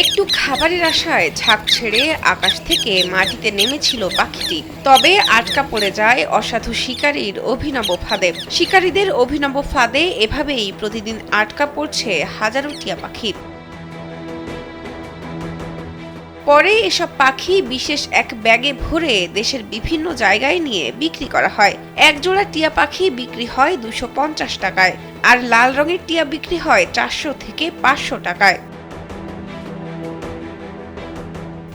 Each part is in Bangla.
একটু খাবারের আশায় ঝাঁক ছেড়ে আকাশ থেকে মাটিতে নেমেছিল পাখিটি, তবে আটকা পড়ে যায় অসাধু শিকারীর অভিনব ফাঁদে। শিকারীদের অভিনব ফাঁদে এভাবেই প্রতিদিন আটকা পড়ছে হাজারো টিয়া পাখি। পরে এসব পাখি বিশেষ এক ব্যাগে ভরে দেশের বিভিন্ন জায়গায় নিয়ে বিক্রি করা হয়। এক জোড়া টিয়া পাখি বিক্রি হয় 250 টাকায়, আর লাল রঙের টিয়া বিক্রি হয় 400 থেকে 500 টাকায়।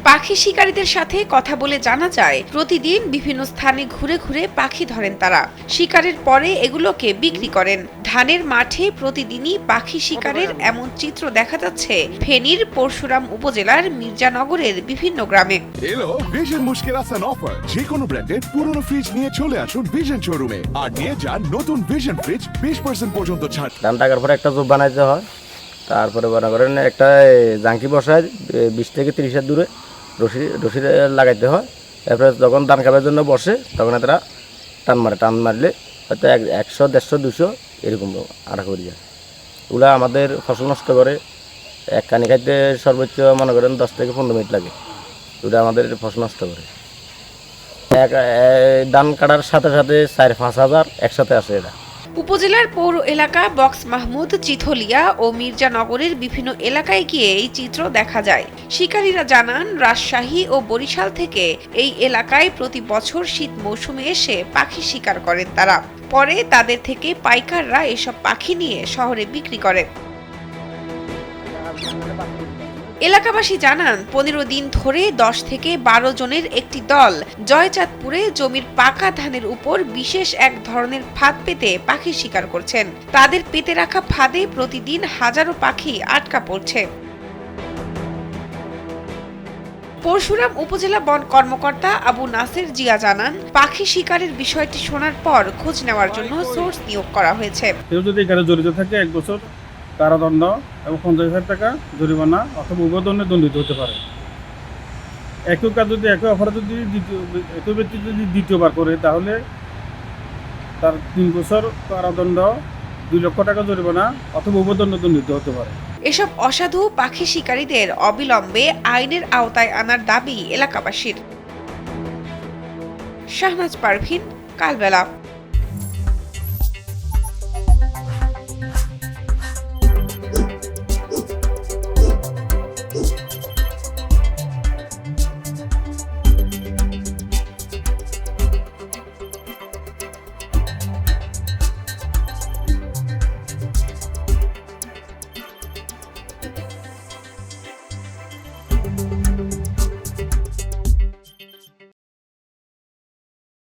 পাখি শিকারীদের সাথে কথা বলে জানা যায়, প্রতিদিন বিভিন্ন স্থানে ঘুরে ঘুরে পাখি ধরেন তারা। শিকারের পরে এগুলোকে বিক্রি করেন। ধানের মাঠে প্রতিদিনই পাখি শিকারের এমন চিত্র দেখা যাচ্ছে ফেনীর পরশুরাম উপজেলার মির্জানগরের বিভিন্ন গ্রামে। এলো ভিশন মুশকিল আসান অফার। যে কোনো ব্র্যান্ডের পুরনো ফ্রিজ নিয়ে চলে আসুন ভিশন শোরুমে আর নিয়ে যান নতুন ভিশন ফ্রিজ 20% পর্যন্ত ছাড়। ধান টাকার পরে একটা জোপ বানাইতে হয়, তারপরে মনে করেন একটা জাঙ্কি বসায় 20 থেকে 30 হাত দূরে রশি লাগাইতে হয়। তারপরে যখন ধান খাবার জন্য বসে তখন তারা টান মারলে হয়তো 100, 150, 200 এরকম আড়া করে যায়। ওগুলো আমাদের ফসল নষ্ট করে। এক কানি খাইতে সর্বোচ্চ মনে করেন 10 থেকে 15 মিনিট লাগে। ওটা আমাদের ফসল নষ্ট করে। ধান কাটার সাথে সাথে 4-5 হাজার একসাথে আসে। এটা উপজেলার পৌর এলাকা বক্স মাহমুদ, চিথলিয়া ও মির্জানগরের বিভিন্ন এলাকায় গিয়ে এই চিত্র দেখা যায়। শিকারীরা জানান, রাজশাহী ও বরিশাল থেকে এই এলাকায় প্রতি বছর শীত মৌসুমে এসে পাখি শিকার করেন তারা। পরে তাদের থেকে পাইকাররা এসব পাখি নিয়ে শহরে বিক্রি করে। এলাকাবাসী জানান, 15 দিন ধরে 10 থেকে 12 জনের একটি দল জয়চাঁদপুরে জমির পাকা ধানের উপর বিশেষ এক ধরনের ফাঁদ পেতে পাখি শিকার করছেন। তাদের পেতে রাখা ফাঁদে প্রতিদিন হাজারো পাখি আটকা পড়ছে। পরশুরাম উপজেলা বন কর্মকর্তা আবু নাসের জিয়া জানান, পাখি শিকারের বিষয়টি শোনার পর খোঁজ নেওয়ার জন্য সোর্স নিয়োগ করা হয়েছে। কেউ যদি এখানে জড়িত থাকে 1 বছর কারাদণ্ড এবং 50,000 টাকা জরিমানা অথবা উভয় দণ্ডে দণ্ডিত হতে পারে। একই কাজ যদি একই অপরাধ যদি একই ব্যক্তি যদি দ্বিতীয়বার করে তাহলে তার 3 বছর কারাদণ্ড, 2 লক্ষ টাকা জরিমানা অথবা উভয় দণ্ডে দণ্ডিত হতে পারে। এসব অসাধু পাখি শিকারীদের অবিলম্বে আইনের আওতায় আনার দাবি এলাকাবাসীর। শাহনাজ পারভীন, কালবেলা।